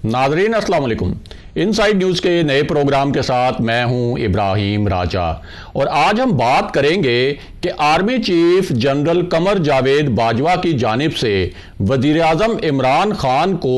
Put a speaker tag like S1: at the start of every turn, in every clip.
S1: नाजरीन अस्सलाम वालेकुम। इनसाइड न्यूज़ के नए प्रोग्राम के साथ मैं हूं इब्राहिम राजा और आज हम बात करेंगे कि army chief general Qamar Javed Bajwa की जानिब से वज़ीर आज़म इमरान खान को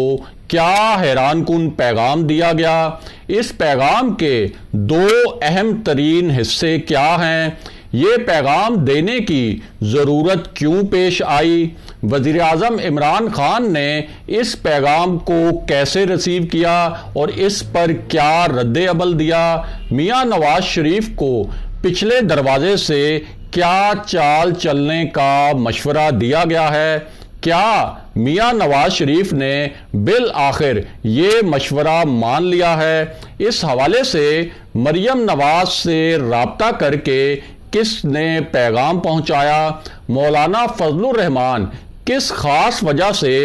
S1: क्या हैरानकुन पैगाम दिया गया, इस पैगाम के दो अहम तरीन हिस्से क्या हैं, ये पैगाम देने की ज़रूरत क्यों पेश आई, वज़ीर आज़म इमरान खान ने इस पैगाम को कैसे रिसीव किया और इस पर क्या रद्द अमल दिया, मियां नवाज शरीफ को पिछले दरवाजे से क्या चाल चलने का मशवरा दिया गया है, क्या मियां नवाज शरीफ ने बिल आखिर ये मशवरा मान लिया है। इस हवाले से मरियम नवाज से राब्ता करके किसने पैगाम पहुंचाया, मौलाना फजलुर रहमान किस खास वजह से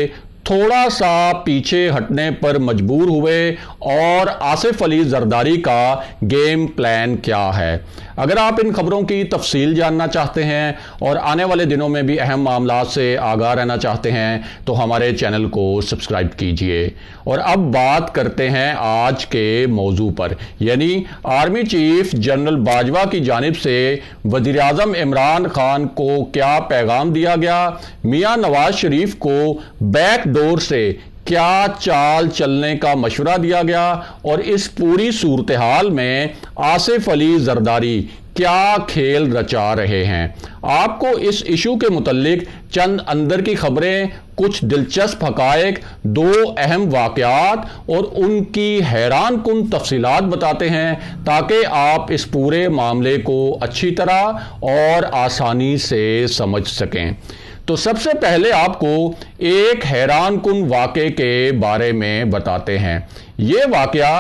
S1: थोड़ा सा पीछे हटने पर मजबूर हुए और आसिफ अली जरदारी का गेम प्लान क्या है। अगर आप इन खबरों की तफसील जानना चाहते हैं और आने वाले दिनों में भी अहम मामलात से आगाह रहना चाहते हैं तो हमारे चैनल को सब्सक्राइब कीजिए। और अब बात करते हैं आज के मौजू पर, यानी आर्मी चीफ जनरल बाजवा की जानिब से वज़ीर आज़म इमरान खान को क्या पैगाम दिया गया, मियां नवाज शरीफ को बैक डोर से क्या चाल चलने का मशवरा दिया गया और इस पूरी सूरत हाल में आसिफ अली जरदारी क्या खेल रचा रहे हैं। आपको इस इशू के मुतल्लिक चंद अंदर की खबरें, कुछ दिलचस्प हकायक, दो अहम वाक़यात और उनकी हैरानकुन तफसीलात बताते हैं ताकि आप इस पूरे मामले को अच्छी तरह और आसानी से समझ सकें। तो सबसे पहले आपको एक हैरानकुन वाक़े के बारे में बताते हैं। ये वाक़या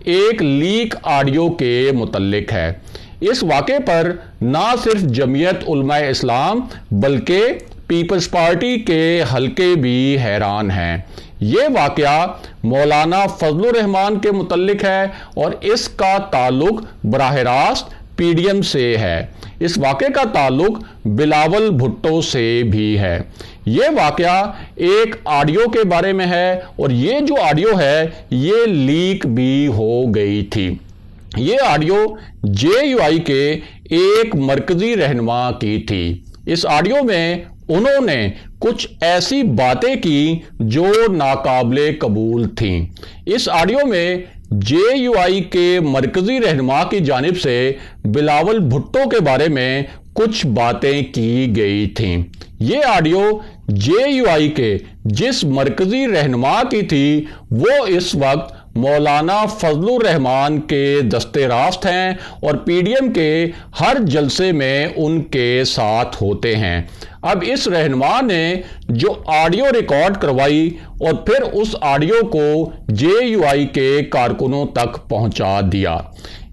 S1: एक लीक ऑडियो के मुतल्लिक है। इस वाक़े पर ना सिर्फ जमीयत उलमाए इस्लाम बल्कि पीपल्स पार्टी के हलके भी हैरान हैं। ये वाक़या मौलाना फजलुर रहमान के मुतल्लिक है और इसका ताल्लुक बराह रास्त पीडीएम से है। इस वाक़े का ताल्लुक बिलावल भुट्टो से भी है। ये वाक़या एक ऑडियो के बारे में है और ये जो ऑडियो है ये लीक भी हो गई थी। ये ऑडियो JUI के एक मरकजी रहनुमा की थी। इस ऑडियो में उन्होंने कुछ ऐसी बातें की जो नाकाबिले कबूल थीं। इस ऑडियो में JUI के मरकजी रहनुमा की जानिब से बिलावल भुट्टो के बारे में कुछ बातें की गई थीं। ये ऑडियो JUI के जिस मरकजी रहनुमा की थी वो इस वक्त मौलाना फजलुर रहमान के दस्ते रास्त हैं और पीडीएम के हर जलसे में उनके साथ होते हैं। अब इस रहनुमा ने जो ऑडियो रिकॉर्ड करवाई और फिर उस ऑडियो को JUI के कारकुनों तक पहुंचा दिया।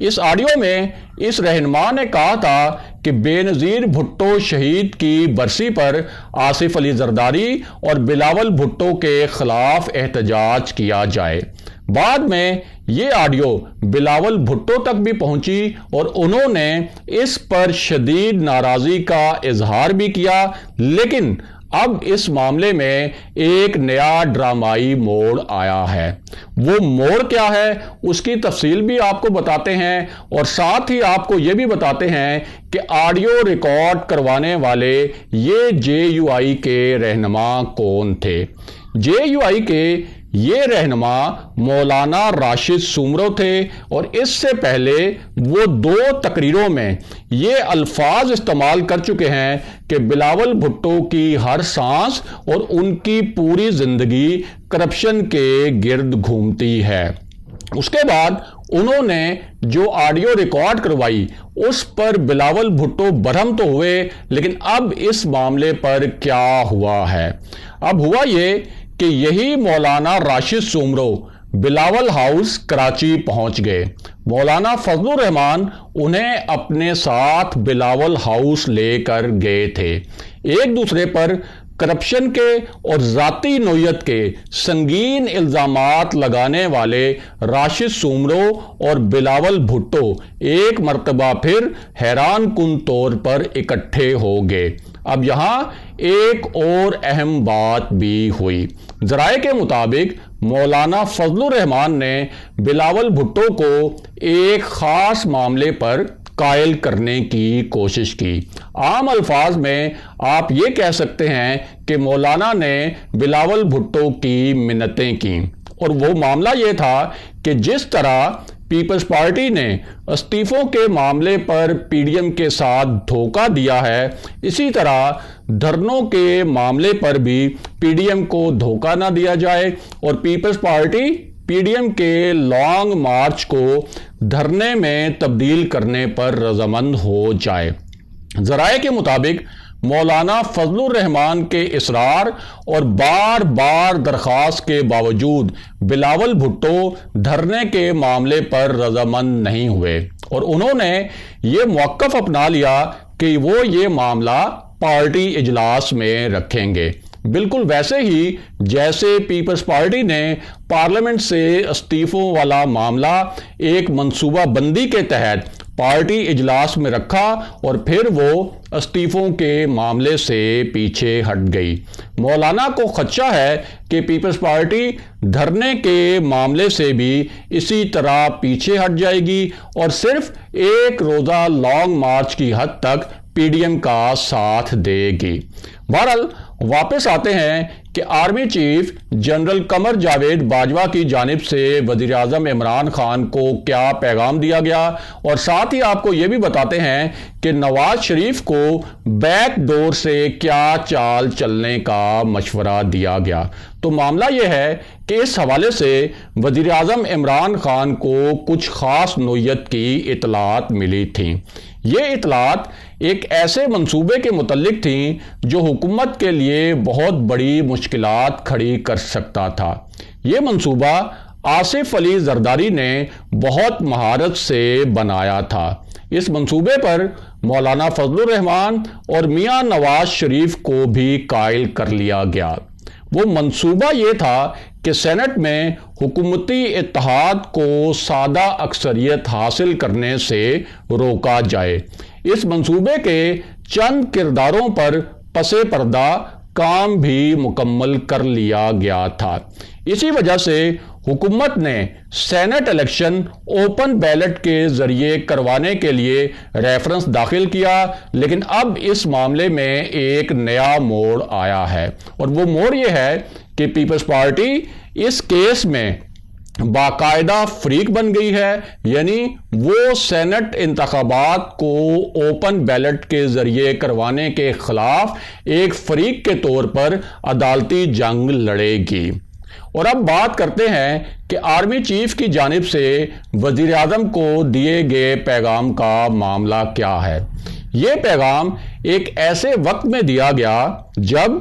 S1: इस ऑडियो में इस रहनुमा ने कहा था कि बेनज़ीर भुट्टो शहीद की बरसी पर आसिफ अली जरदारी और बिलावल भुट्टो के खिलाफ एहतजाज किया जाए। बाद में ये ऑडियो बिलावल भुट्टो तक भी पहुंची और उन्होंने इस पर शदीद नाराज़गी का इजहार भी किया। लेकिन अब इस मामले में एक नया ड्रामाई मोड़ आया है। वो मोड़ क्या है उसकी तफसील भी आपको बताते हैं और साथ ही आपको ये भी बताते हैं कि ऑडियो रिकॉर्ड करवाने वाले ये JUI के रहनुमा कौन थे। JUI के ये रहनुमा मौलाना राशिद सुमरो थे और इससे पहले वो 2 तकरीरों में ये अल्फाज इस्तेमाल कर चुके हैं कि बिलावल भुट्टो की हर सांस और उनकी पूरी जिंदगी करप्शन के गिर्द घूमती है। उसके बाद उन्होंने जो ऑडियो रिकॉर्ड करवाई उस पर बिलावल भुट्टो बरहम तो हुए, लेकिन अब इस मामले पर क्या हुआ है। अब हुआ ये कि यही मौलाना राशिद सुमरो बिलावल हाउस कराची पहुंच गए। मौलाना फजलुर रहमान उन्हें अपने साथ बिलावल हाउस लेकर गए थे। एक दूसरे पर करप्शन के और ज़ाती नोयत के संगीन इल्ज़ामात लगाने वाले राशिद सुमरो और बिलावल भुट्टो एक मरतबा फिर हैरान कुन तौर पर इकट्ठे हो गए। اب یہاں ایک اور اہم بات بھی ہوئی۔ ذرائع کے مطابق مولانا فضل الرحمان نے بلاول بھٹو کو ایک خاص معاملے پر قائل کرنے کی کوشش کی۔ عام الفاظ میں آپ یہ کہہ سکتے ہیں کہ مولانا نے بلاول بھٹو کی منتیں کی، اور وہ معاملہ یہ تھا کہ جس طرح پیپلز پارٹی نے استعفوں کے معاملے پر پی ڈی ایم کے ساتھ دھوکہ دیا ہے، اسی طرح دھرنوں کے معاملے پر بھی پی ڈی ایم کو دھوکہ نہ دیا جائے اور پیپلز پارٹی پی ڈی ایم کے لانگ مارچ کو دھرنے میں تبدیل کرنے پر رضامند ہو جائے۔ ذرائع کے مطابق مولانا فضل الرحمان کے اصرار اور بار بار درخواست کے باوجود بلاول بھٹو دھرنے کے معاملے پر رضامند نہیں ہوئے، اور انہوں نے یہ موقف اپنا لیا کہ وہ یہ معاملہ پارٹی اجلاس میں رکھیں گے، بالکل ویسے ہی جیسے پیپلز پارٹی نے پارلیمنٹ سے استعفوں والا معاملہ ایک منصوبہ بندی کے تحت پارٹی اجلاس میں رکھا اور پھر وہ استعفوں کے معاملے سے پیچھے ہٹ گئی۔ مولانا کو خدشہ ہے کہ پیپلز پارٹی دھرنے کے معاملے سے بھی اسی طرح پیچھے ہٹ جائے گی اور صرف ایک روزہ لانگ مارچ کی حد تک پی ڈی ایم کا ساتھ دے گی۔ بہرحال واپس آتے ہیں کہ army chief general Qamar Javed Bajwa کی جانب سے وزیر اعظم عمران خان کو کیا پیغام دیا گیا، اور ساتھ ہی آپ کو یہ بھی بتاتے ہیں کہ نواز شریف کو بیک ڈور سے کیا چال چلنے کا مشورہ دیا گیا۔ تو معاملہ یہ ہے کہ اس حوالے سے وزیر اعظم عمران خان کو کچھ خاص نوعیت کی اطلاعات ملی تھیں۔ یہ اطلاعات ایک ایسے منصوبے کے متعلق تھیں جو حکومت کے لیے بہت بڑی مشکلات کھڑی کر سکتا تھا۔ یہ منصوبہ آصف علی زرداری نے بہت مہارت سے بنایا تھا۔ اس منصوبے پر مولانا فضل الرحمان اور میاں نواز شریف کو بھی قائل کر لیا گیا۔ وہ منصوبہ یہ تھا کہ سینٹ میں حکومتی اتحاد کو سادہ اکثریت حاصل کرنے سے روکا جائے۔ اس منصوبے کے چند کرداروں پر پس پردہ کام بھی مکمل کر لیا گیا تھا۔ اسی وجہ سے حکومت نے سینٹ الیکشن اوپن بیلٹ کے ذریعے کروانے کے لیے ریفرنس داخل کیا، لیکن اب اس معاملے میں ایک نیا موڑ آیا ہے، اور وہ موڑ یہ ہے کہ پیپلز پارٹی اس کیس میں باقاعدہ فریق بن گئی ہے، یعنی وہ سینٹ انتخابات کو اوپن بیلٹ کے ذریعے کروانے کے خلاف ایک فریق کے طور پر عدالتی جنگ لڑے گی۔ اور اب بات کرتے ہیں کہ آرمی چیف کی جانب سے وزیر اعظم کو دیے گئے پیغام کا معاملہ کیا ہے۔ یہ پیغام ایک ایسے وقت میں دیا گیا جب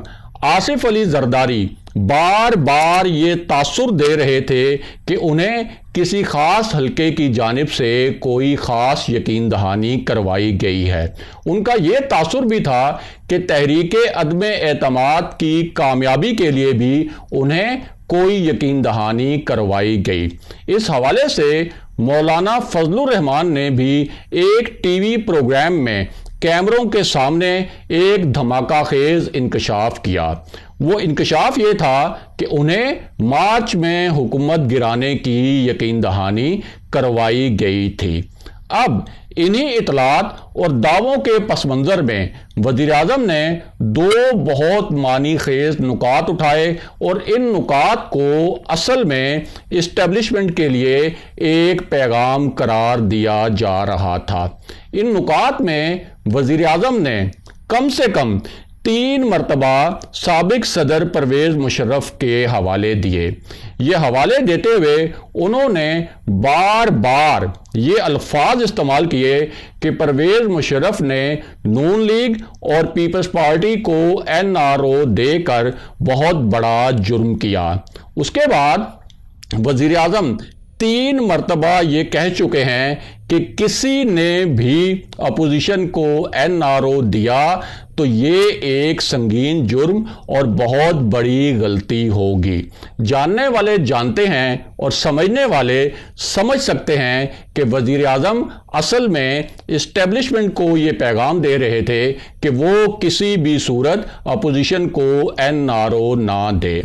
S1: آصف علی زرداری بار بار یہ تاثر دے رہے تھے کہ انہیں کسی خاص حلقے کی جانب سے کوئی خاص یقین دہانی کروائی گئی ہے۔ ان کا یہ تاثر بھی تھا کہ تحریک عدم اعتماد کی کامیابی کے لیے بھی انہیں کوئی یقین دہانی کروائی گئی۔ اس حوالے سے مولانا فضل الرحمان نے بھی ایک ٹی وی پروگرام میں کیمروں کے سامنے ایک دھماکہ خیز انکشاف کیا۔ وہ انکشاف یہ تھا کہ انہیں مارچ میں حکومت گرانے کی یقین دہانی کروائی گئی تھی۔ اب انہی اطلاعات اور دعووں کے پس منظر میں وزیر اعظم نے دو بہت معنی خیز نکات اٹھائے، اور ان نکات کو اصل میں اسٹیبلشمنٹ کے لیے ایک پیغام قرار دیا جا رہا تھا۔ ان نکات میں وزیر اعظم نے کم سے کم 3 مرتبہ سابق صدر پرویز مشرف کے حوالے دیے۔ یہ حوالے دیتے ہوئے انہوں نے بار بار یہ الفاظ استعمال کیے کہ پرویز مشرف نے نون لیگ اور پیپلز پارٹی کو NRO دے کر بہت بڑا جرم کیا۔ اس کے بعد وزیر اعظم 3 मरतबा ये कह चुके हैं कि किसी ने भी अपोजिशन को NRO दिया तो ये एक संगीन जुर्म और बहुत बड़ी गलती होगी। जानने वाले जानते हैं और समझने वाले समझ सकते हैं कि वज़ीर आज़म असल में इस्टेब्लिशमेंट को ये पैगाम दे रहे थे कि वो किसी भी सूरत अपोजिशन को NRO ना दे।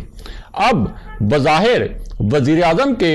S1: अब बज़ाहिर वज़ीर आज़म के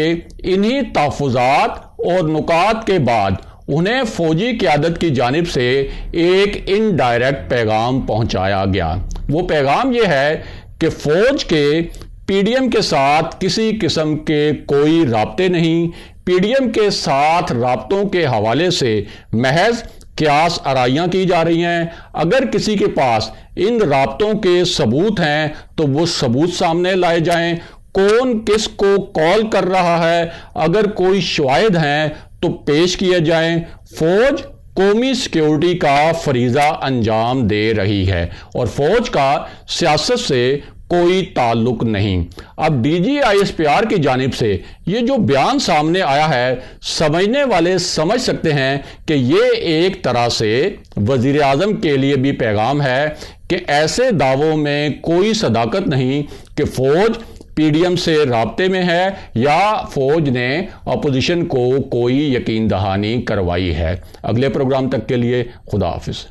S1: इन्हीं तहफ़्फ़ुज़ात और नुकात के बाद उन्हें फौजी क़यादत की जानिब से एक इनडायरेक्ट पैगाम पहुंचाया गया। वो पैगाम ये है कि फ़ौज के PDM के साथ किसी किस्म के कोई राब्ते नहीं, PDM के साथ राब्तों के हवाले से महज क़यास आराइयाँ की जा रही हैं। अगर किसी के पास इन राब्तों के सबूत हैं तो वो सबूत सामने लाए जाएं। कौन किस को कॉल कर रहा है, अगर कोई शवाहिद हैं तो पेश किए जाएं। फौज कौमी सिक्योरिटी का फरीज़ा अंजाम दे रही है और फौज का सियासत से कोई ताल्लुक नहीं। अब DGISPR की जानिब से ये जो बयान सामने आया है, समझने वाले समझ सकते हैं कि ये एक तरह से वज़ीर आज़म के लिए भी पैगाम है कि ऐसे दावों में कोई सदाकत नहीं कि फ़ौज PDM से राब्ते में है या फौज ने अपोजिशन को कोई यकीन दहानी करवाई है। अगले प्रोग्राम तक के लिए खुदा हाफिज़।